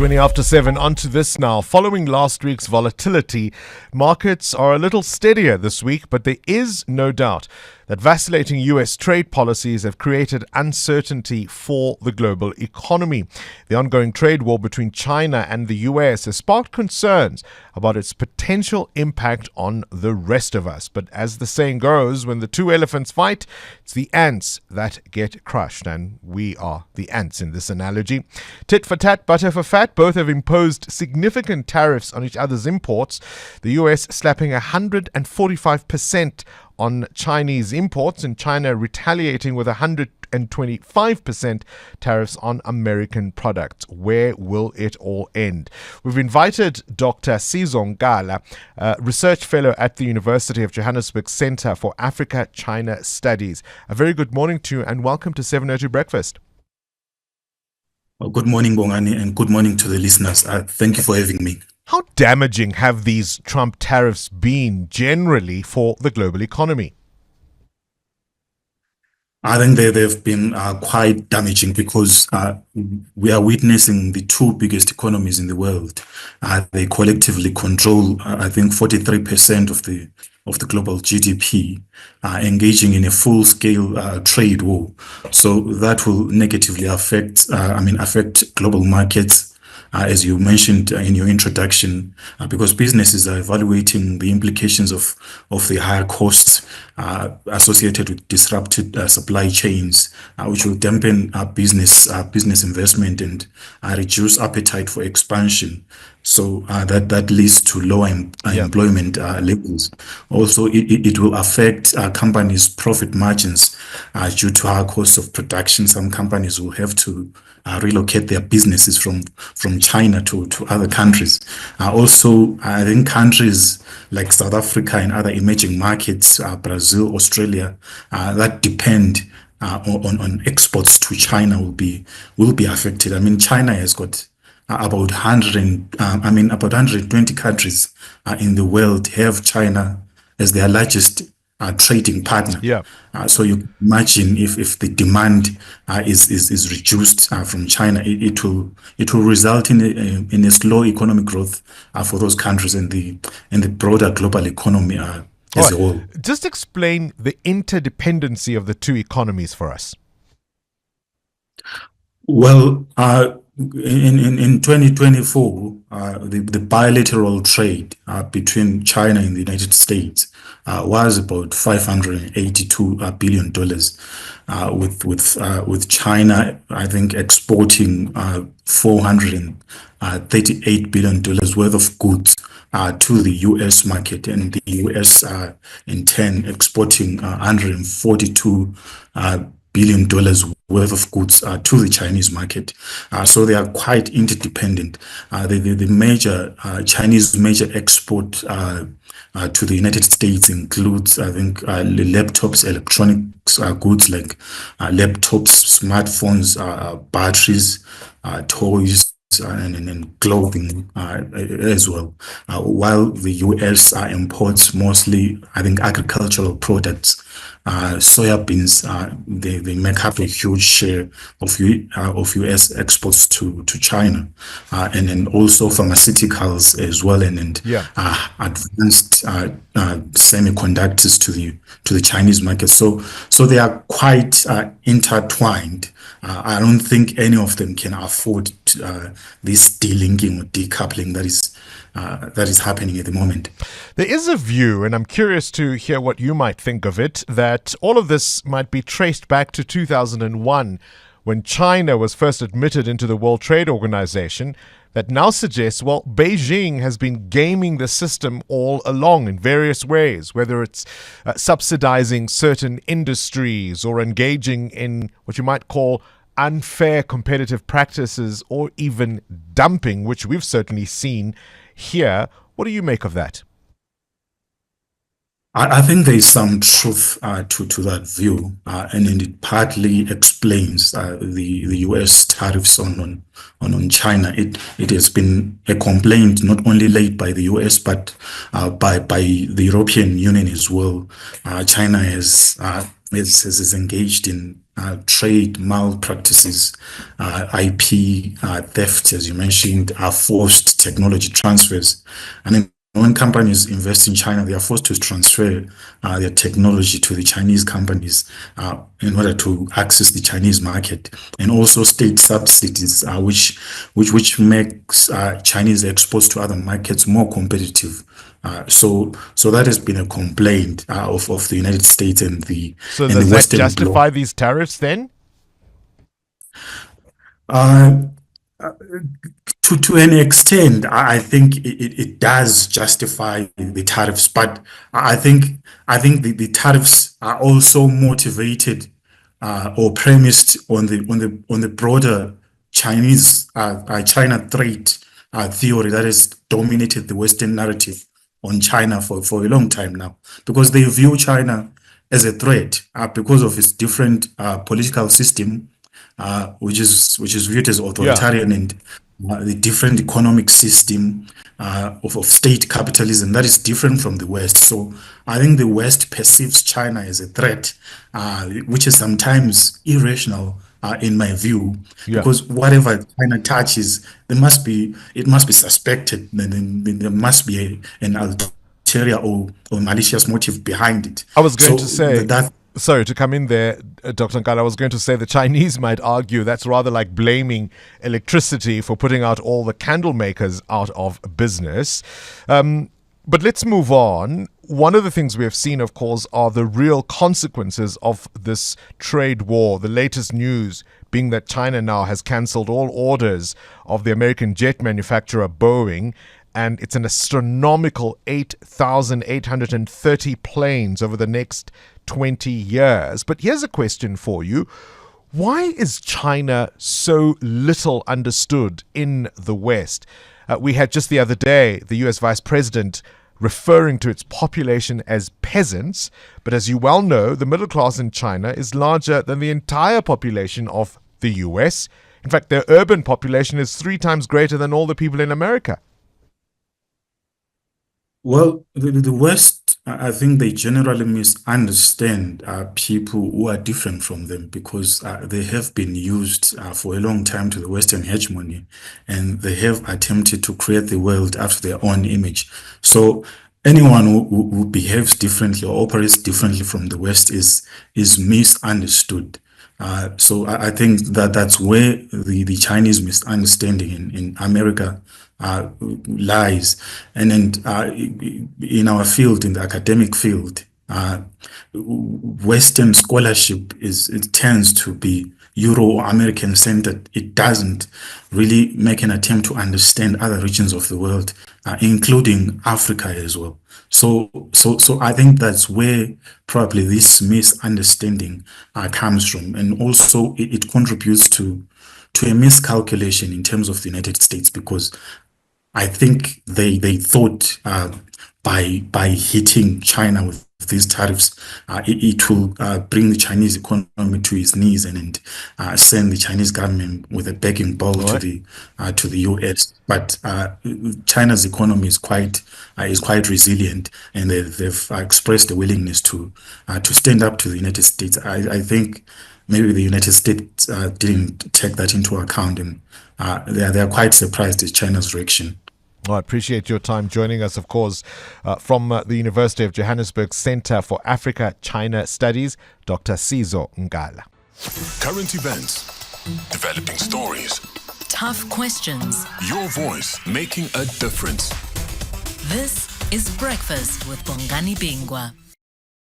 20 after 7, on to this now. Following last week's volatility, markets are a little steadier this week, but there is no doubt that vacillating US trade policies have created uncertainty for the global economy. The ongoing trade war between China and the US has sparked concerns about its potential impact on the rest of us. But as the saying goes, when the two elephants fight, it's the ants that get crushed, and we are the ants in this analogy. Tit for tat, butter for fat, both have imposed significant tariffs on each other's imports, the US slapping 145% on Chinese imports and China retaliating with 125% tariffs on American products. Where will it all end? We've invited Dr. Sizo Nkala, research fellow at the University of Johannesburg Center for Africa-China Studies. A very good morning to you and welcome to 702 Breakfast. Well, good morning, Bongani, and good morning to the listeners. Thank you for having me. How damaging have these Trump tariffs been generally for the global economy? I think they've been quite damaging because we are witnessing the two biggest economies in the world. They collectively control, I think, 43% of the global GDP, engaging in a full-scale trade war. So that will negatively affect global markets. As you mentioned in your introduction, because businesses are evaluating the implications of the higher costs associated with disrupted supply chains, which will dampen business investment and reduce appetite for expansion. So that leads to lower employment levels. Also, it will affect companies' profit margins due to higher costs of production. Some companies will have to relocate their businesses from China to other countries. Also, I think countries like South Africa and other emerging markets, Brazil, Australia, that depend on exports to China will be affected. I mean, China has got about 120 countries in the world have China as their largest trading partner. Yeah. So you imagine if the demand is reduced from China, it will result in a slow economic growth for those countries and the broader global economy as a whole. Just explain the interdependency of the two economies for us. Well, in 2024, the bilateral trade between China and the United States was about $582 billion, with China, I think, exporting $438 billion worth of goods to the U.S. market, and the U.S. In turn exporting $142 billion worth of goods to the Chinese market. So they are quite interdependent. The major Chinese major export to the United States includes, I think, laptops, electronics goods like laptops, smartphones, batteries, toys, and clothing as well. While the U.S. imports mostly, I think, agricultural products. Soybeans, they make up a huge share of U.S. exports to China, and then also pharmaceuticals as well, and advanced semiconductors to the Chinese market. So they are quite intertwined. I don't think any of them can afford this delinking or decoupling that is happening at the moment. There is a view, and I'm curious to hear what you might think of it, that all of this might be traced back to 2001 when China was first admitted into the World Trade Organization, that now suggests, well, Beijing has been gaming the system all along in various ways, whether it's subsidizing certain industries or engaging in what you might call unfair competitive practices or even dumping, which we've certainly seen here. What do you make of that? I think there is some truth to that view, and it partly explains the U.S. tariffs on China. It has been a complaint not only laid by the U.S. but by the European Union as well. China has is engaged in trade malpractices, IP theft, as you mentioned, forced technology transfers. And then when companies invest in China, they are forced to transfer their technology to the Chinese companies in order to access the Chinese market, and also state subsidies, which makes Chinese exports to other markets more competitive. So that has been a complaint of the United States and the So and the does that Western bloc. justify these tariffs then? Uh, to an extent, I think it does justify the tariffs, but I think the tariffs are also motivated or premised on the broader China threat theory that has dominated the Western narrative on China for a long time now, because they view China as a threat because of its different political system, which is viewed as Yeah. authoritarian, and the different economic system of state capitalism that is different from the West. So I think the West perceives China as a threat, which is sometimes irrational in my view, Yeah. because whatever China touches, it must be suspected. Then there must be an ulterior or malicious motive behind it. I was going to So say, that sorry to come in there, Dr. Nkala, I was going to say the Chinese might argue that's rather like blaming electricity for putting out all the candle makers out of business. But let's move on. One of the things we have seen, of course, are the real consequences of this trade war. The latest news being that China now has cancelled all orders of the American jet manufacturer Boeing, and it's an astronomical 8,830 planes over the next 20 years. But here's a question for you. Why is China so little understood in the West? We had just the other day the US Vice President referring to its population as peasants, but as you well know, the middle class in China is larger than the entire population of the US. In fact, their urban population is 3 times greater than all the people in America. Well, the West, I think they generally misunderstand people who are different from them, because they have been used for a long time to the Western hegemony, and they have attempted to create the world after their own image. So anyone who behaves differently or operates differently from the West is misunderstood. So I think that's where the Chinese misunderstanding in America lies. And then in our field, in the academic field, Western scholarship it tends to be Euro-American centered. It doesn't really make an attempt to understand other regions of the world, including Africa as well. So I think that's where probably this misunderstanding comes from, and also it contributes to a miscalculation in terms of the United States, because I think they thought by hitting China with these tariffs, it will bring the Chinese economy to its knees, and send the Chinese government with a begging bowl All right. to the US. But China's economy is quite resilient, and they've expressed a willingness to stand up to the United States. I think maybe the United States didn't take that into account, and they are quite surprised at China's reaction. I appreciate your time joining us, of course, from the University of Johannesburg Center for Africa-China Studies, Dr. Sizo Nkala. Current events, developing stories, tough questions. your voice making a difference. This is Breakfast with Bongani Bingwa.